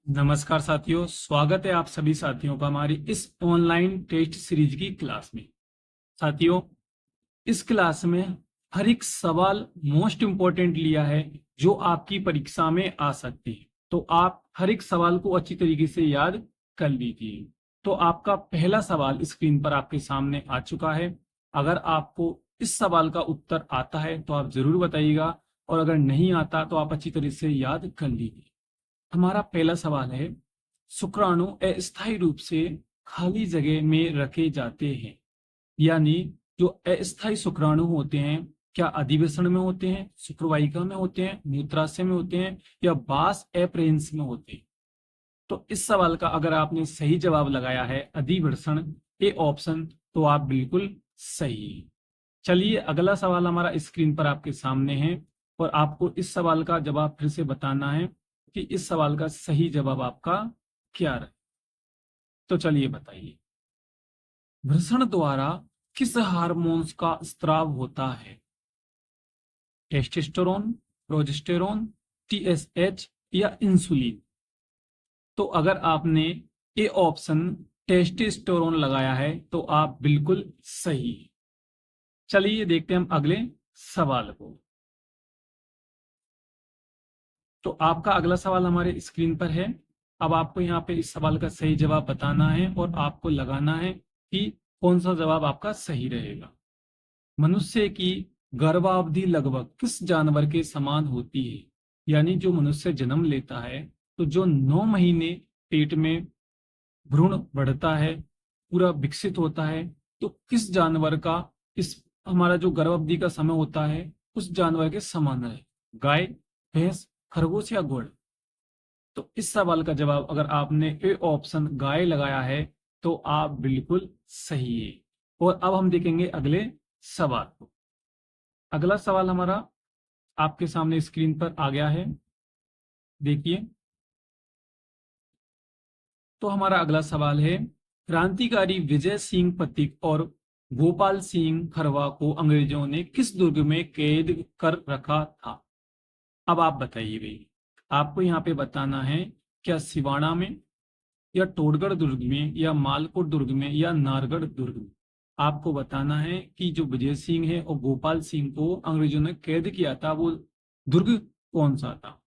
नमस्कार साथियों, स्वागत है आप सभी साथियों का हमारी इस ऑनलाइन टेस्ट सीरीज की क्लास में। साथियों, इस क्लास में हर एक सवाल मोस्ट इंपॉर्टेंट लिया है जो आपकी परीक्षा में आ सकती है, तो आप हर एक सवाल को अच्छी तरीके से याद कर लीजिए। तो आपका पहला सवाल स्क्रीन पर आपके सामने आ चुका है। अगर आपको इस सवाल का उत्तर आता है तो आप जरूर बताइएगा, और अगर नहीं आता तो आप अच्छी तरीके से याद कर लीजिए। हमारा पहला सवाल है, शुक्राणु अस्थायी रूप से खाली जगह में रखे जाते हैं, यानी जो अस्थायी शुक्राणु होते हैं क्या अधिवेशन में होते हैं, शुक्रवाहिका में होते हैं, मूत्राशय में होते हैं, या बास एपरेंस में होते हैं। तो इस सवाल का अगर आपने सही जवाब लगाया है अधिवेशन ए ऑप्शन, तो आप बिल्कुल सही है। चलिए अगला सवाल हमारा स्क्रीन पर आपके सामने है, और आपको इस सवाल का जवाब फिर से बताना है कि इस सवाल का सही जवाब आपका क्या रहे। तो चलिए बताइए, वृषण द्वारा किस हार्मोन्स का स्त्राव होता है? टेस्टोस्टेरोन, प्रोजेस्टेरोन, टीएसएच या इंसुलिन? तो अगर आपने ए ऑप्शन टेस्टोस्टेरोन लगाया है तो आप बिल्कुल सही है। चलिए देखते हैं हम अगले सवाल को। तो आपका अगला सवाल हमारे स्क्रीन पर है। अब आपको यहाँ पे इस सवाल का सही जवाब बताना है और आपको लगाना है कि कौन सा जवाब आपका सही रहेगा। मनुष्य की गर्भावधि लगभग किस जानवर के समान होती है? यानी जो मनुष्य जन्म लेता है तो जो 9 महीने पेट में भ्रूण बढ़ता है, पूरा विकसित होता है, तो किस जानवर का इस हमारा जो गर्भावधि का समय होता है उस जानवर के समान है? गाय, भैंस, खरगोश या घोड़ा? तो इस सवाल का जवाब अगर आपने ए ऑप्शन गाय लगाया है तो आप बिल्कुल सही है। और अब हम देखेंगे अगले सवाल को। अगला सवाल हमारा आपके सामने स्क्रीन पर आ गया है, देखिए। तो हमारा अगला सवाल है, क्रांतिकारी विजय सिंह पथिक और गोपाल सिंह खरवा को अंग्रेजों ने किस दुर्ग में कैद कर रखा था? अब आप बताइए भाई, आपको यहाँ पे बताना है क्या सिवाना में, या टोडगढ़ दुर्ग में, या मालकोट दुर्ग में, या नारगढ़ दुर्ग में? आपको बताना है कि जो विजय सिंह है और गोपाल सिंह को अंग्रेजों ने कैद किया था वो दुर्ग कौन सा था?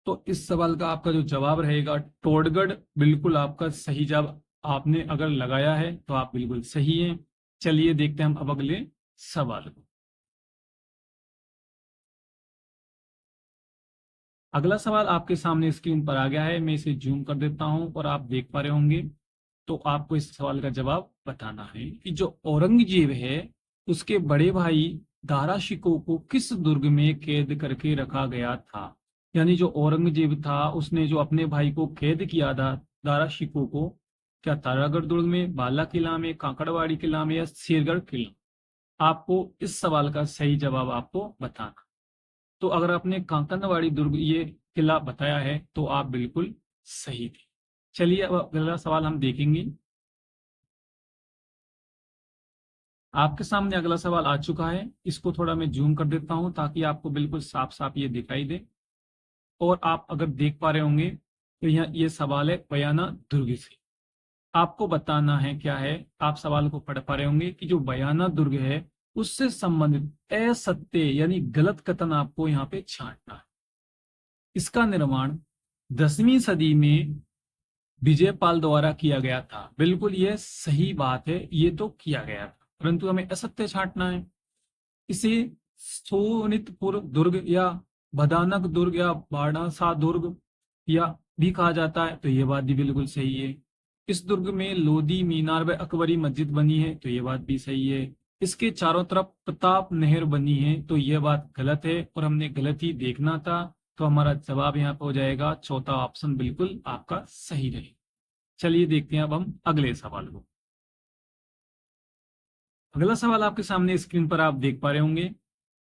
तो इस सवाल का आपका जो जवाब रहेगा टोडगढ़, बिल्कुल आपका सही जवाब आपने अगर लगाया है तो आप बिल्कुल सही हैं। चलिए देखते हैं हम अब अगले सवाल को। अगला सवाल आपके सामने स्क्रीन पर आ गया है, मैं इसे जूम कर देता हूं और आप देख पा रहे होंगे। तो आपको इस सवाल का जवाब बताना है कि जो औरंगजेब है उसके बड़े भाई दारा शिकोह को किस दुर्ग में कैद करके रखा गया था? यानी जो औरंगजेब था उसने जो अपने भाई को कैद किया था दारा शिकोह को, क्या तारागढ़ दुर्ग में, बाला किला में, कांकड़वाड़ी किला में, या शेरगढ़ किला? आपको इस सवाल का सही जवाब आपको बताना। तो अगर आपने कांकड़वाड़ी दुर्ग ये किला बताया है तो आप बिल्कुल सही थे। चलिए अब अगला सवाल हम देखेंगे। आपके सामने अगला सवाल आ चुका है, इसको थोड़ा मैं जूम कर देता हूं ताकि आपको बिल्कुल साफ साफ ये दिखाई दे। और आप अगर देख पा रहे होंगे तो यहाँ ये सवाल है बयाना दुर्ग से। आपको बताना है क्या है, आप सवाल को पढ़ पा रहे होंगे कि जो बयाना दुर्ग है उससे संबंधित असत्य यानी गलत कथन आपको यहाँ पे छांटना है। इसका निर्माण 10वीं सदी में विजयपाल द्वारा किया गया था। बिल्कुल ये सही बात है, ये तो किया गया था, परंतु हमें असत्य छांटना है। इसे सोनितपुर दुर्ग या भदानक दुर्ग या बाणासा दुर्ग या भी कहा जाता है, तो ये बात भी बिल्कुल सही है। इस दुर्ग में लोधी मीनार व अकबरी मस्जिद बनी है, तो ये बात भी सही है। इसके चारों तरफ प्रताप नहर बनी है, तो यह बात गलत है और हमने गलत ही देखना था। तो हमारा जवाब यहाँ पे हो जाएगा चौथा ऑप्शन बिल्कुल आपका सही रहे। चलिए देखते हैं अब हम अगले सवाल को। अगला सवाल आपके सामने स्क्रीन पर आप देख पा रहे होंगे।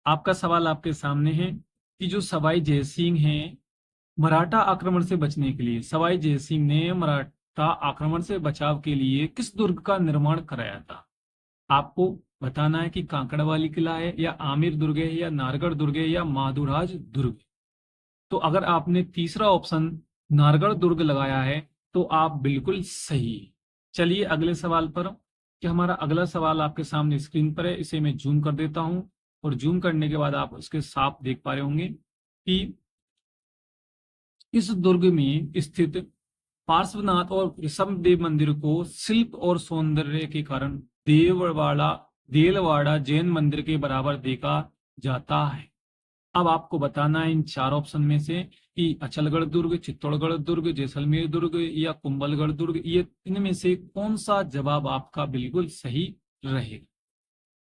आपका सवाल आपके सामने है कि जो सवाई जयसिंह हैं मराठा आक्रमण से बचने के लिए, सवाई जयसिंह ने मराठा आक्रमण से बचाव के लिए किस दुर्ग का निर्माण कराया था? आपको बताना है कि कांकड़वाली किला है, या आमिर दुर्ग है, या नारगढ़ दुर्ग है, या माधुराज दुर्ग है। तो अगर आपने तीसरा ऑप्शन नारगढ़ दुर्ग लगाया है तो आप बिल्कुल सही। चलिए अगले सवाल पर, कि हमारा अगला सवाल आपके सामने स्क्रीन पर है, इसे मैं जूम कर देता हूं और जूम करने के बाद आप उसके साफ देख पा रहे होंगे कि इस दुर्ग में स्थित पार्श्वनाथ और ऋषभदेव मंदिर को शिल्प और सौंदर्य के कारण देलवाड़ा जैन मंदिर के बराबर देखा जाता है। अब आपको बताना है इन चार ऑप्शन में से कि अचलगढ़ दुर्ग, चित्तौड़गढ़ दुर्ग, जैसलमेर दुर्ग या कुंभलगढ़ दुर्ग, ये इनमें से कौन सा जवाब आपका बिल्कुल सही रहेगा।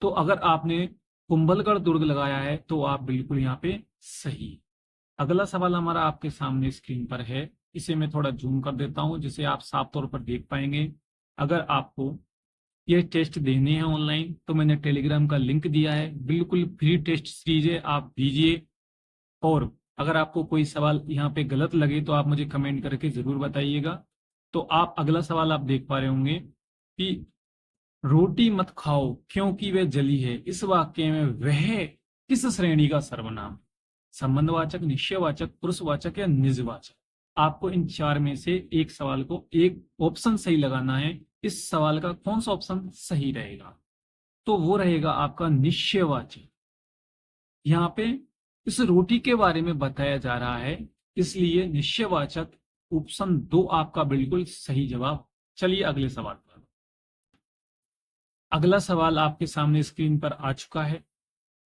तो अगर आपने कुंभलगढ़ दुर्ग लगाया है तो आप बिल्कुल यहाँ पे सही। अगला सवाल हमारा आपके सामने स्क्रीन पर है, इसे मैं थोड़ा जूम कर देता हूं जिसे आप साफ तौर पर देख पाएंगे। अगर आपको ये टेस्ट देने हैं ऑनलाइन तो मैंने टेलीग्राम का लिंक दिया है, बिल्कुल फ्री टेस्ट सीरीज है, आप दीजिए। और अगर आपको कोई सवाल यहाँ पे गलत लगे तो आप मुझे कमेंट करके जरूर बताइएगा। तो आप अगला सवाल आप देख पा रहे होंगे कि रोटी मत खाओ क्योंकि वह जली है, इस वाक्य में वह किस श्रेणी का सर्वनाम, संबंधवाचक, निश्चयवाचक, पुरुषवाचक या निजवाचक। आपको इन चार में से एक सवाल को एक ऑप्शन सही लगाना है। इस सवाल का कौन सा ऑप्शन सही रहेगा, तो वो रहेगा आपका निश्चयवाचक। यहाँ पे इस रोटी के बारे में बताया जा रहा है, इसलिए निश्चयवाचक ऑप्शन 2 आपका बिल्कुल सही जवाब। चलिए अगले सवाल पर। अगला सवाल आपके सामने स्क्रीन पर आ चुका है,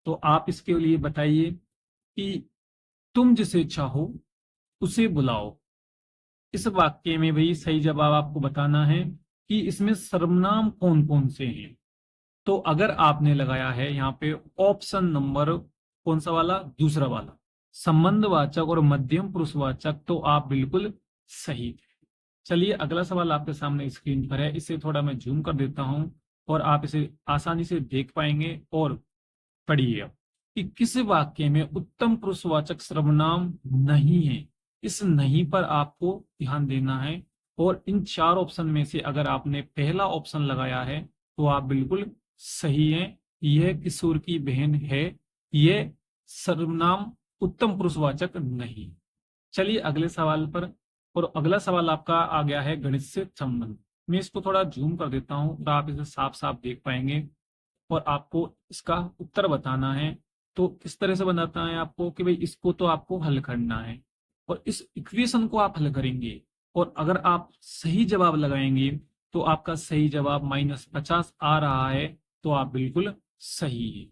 तो आप इसके लिए बताइए कि तुम जिसे चाहो उसे बुलाओ। इस वाक्य में भाई सही जवाब आपको बताना है कि इसमें सर्वनाम कौन कौन से हैं। तो अगर आपने लगाया है यहाँ पे ऑप्शन नंबर कौन सा वाला, दूसरा वाला, संबंधवाचक और मध्यम पुरुषवाचक, तो आप बिल्कुल सही थे। चलिए अगला सवाल आपके सामने स्क्रीन पर है, इसे थोड़ा मैं जूम कर देता हूं और आप इसे आसानी से देख पाएंगे। और पढ़िए अब कि किस वाक्य में उत्तम पुरुषवाचक सर्वनाम नहीं है। इस नहीं पर आपको ध्यान देना है। और इन चार ऑप्शन में से अगर आपने पहला ऑप्शन लगाया है तो आप बिल्कुल सही हैं। यह किशोर की बहन है, यह सर्वनाम उत्तम पुरुषवाचक नहीं। चलिए अगले सवाल पर। और अगला सवाल आपका आ गया है गणित से संबंध। मैं इसको थोड़ा जूम कर देता हूं तो आप इसे साफ साफ देख पाएंगे और आपको इसका उत्तर बताना है। तो किस तरह से बनाता है आपको कि भाई इसको तो आपको हल करना है और इस इक्वेशन को आप हल करेंगे और अगर आप सही जवाब लगाएंगे तो आपका सही जवाब -50 आ रहा है, तो आप बिल्कुल सही है।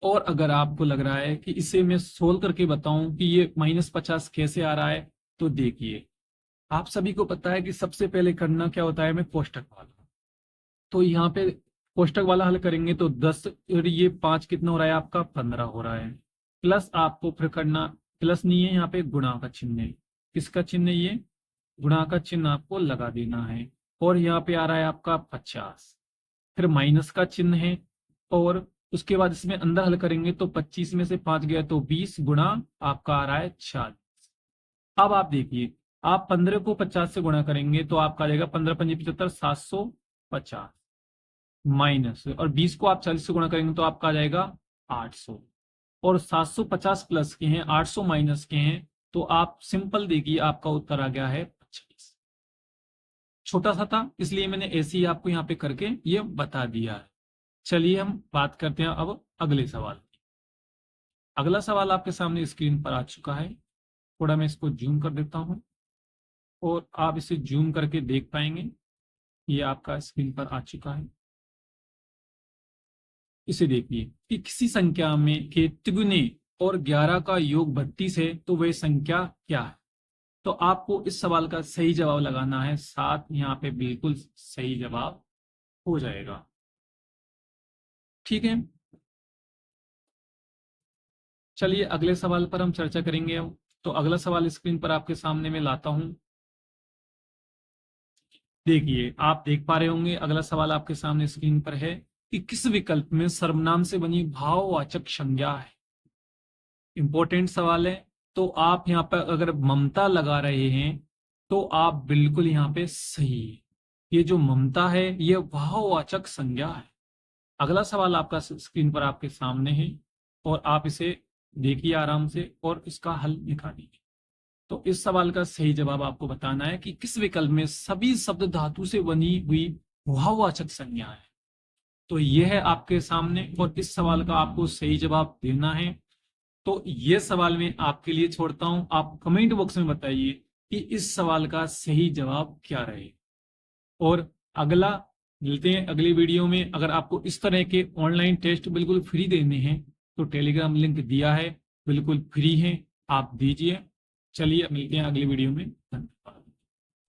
और अगर आपको लग रहा है कि इसे मैं सोल्व करके बताऊं कि ये -50 कैसे आ रहा है, तो देखिए आप सभी को पता है कि सबसे पहले करना क्या होता है, मैं कोष्टक वाला। तो यहाँ पे कोष्टक वाला हल करेंगे तो 10 और ये 5 कितना हो रहा है आपका 15 हो रहा है। प्लस आपको फिर करना, प्लस नहीं है यहाँ पे गुणा का चिन्ह है। किसका चिन्ह है ये, गुणा का चिन्ह आपको लगा देना है। और यहाँ पे आ रहा है आपका 50, फिर माइनस का चिन्ह है। और उसके बाद इसमें अंदर हल करेंगे तो 25 में से 5 गया तो 20 गुणा आपका आ रहा है 40। अब आप देखिए, आप 15 को 50 से गुणा करेंगे तो आपका आ जाएगा 15 पंजे 75, 750 माइनस, और 20 को आप 40 से गुणा करेंगे तो आपका आ जाएगा 800। और 750 प्लस के हैं, 800 माइनस के हैं, तो आप सिंपल देखिए आपका उत्तर आ गया है 25। छोटा सा था इसलिए मैंने ऐसे ही आपको यहाँ पे करके ये बता दिया है। चलिए हम बात करते हैं अब अगले सवाल की। अगला सवाल आपके सामने स्क्रीन पर आ चुका है, थोड़ा मैं इसको जूम कर देता हूं और आप इसे जूम करके देख पाएंगे। ये आपका स्क्रीन पर आ चुका है। इसे देखिए कि किसी संख्या में के तिगुने और 11 का योग 32 है तो वह संख्या क्या है। तो आपको इस सवाल का सही जवाब लगाना है, 7 यहाँ पे बिल्कुल सही जवाब हो जाएगा। ठीक है, चलिए अगले सवाल पर हम चर्चा करेंगे अब। तो अगला सवाल स्क्रीन पर आपके सामने मैं लाता हूं। देखिए आप देख पा रहे होंगे अगला सवाल आपके सामने स्क्रीन पर है कि किस विकल्प में सर्वनाम से बनी भाववाचक संज्ञा है। इंपॉर्टेंट सवाल है। तो आप यहाँ पर अगर ममता लगा रहे हैं तो आप बिल्कुल यहाँ पे सही है। ये जो ममता है ये भाववाचक संज्ञा है। अगला सवाल आपका स्क्रीन पर आपके सामने है और आप इसे देखिए आराम से और इसका हल निकालिए। तो तो इस सवाल का सही जवाब आपको बताना है कि किस विकल्प में सभी शब्द धातु से बनी हुई भाववाचक संज्ञा है। तो यह है आपके सामने और इस सवाल का आपको सही जवाब देना है। तो ये सवाल मैं आपके लिए छोड़ता हूं, आप कमेंट बॉक्स में बताइए कि इस सवाल का सही जवाब क्या रहे। और अगला मिलते हैं अगली वीडियो में। अगर आपको इस तरह के ऑनलाइन टेस्ट बिल्कुल फ्री देने हैं तो टेलीग्राम लिंक दिया है, बिल्कुल फ्री है, आप दीजिए। चलिए मिलते हैं अगली वीडियो में। धन्यवाद।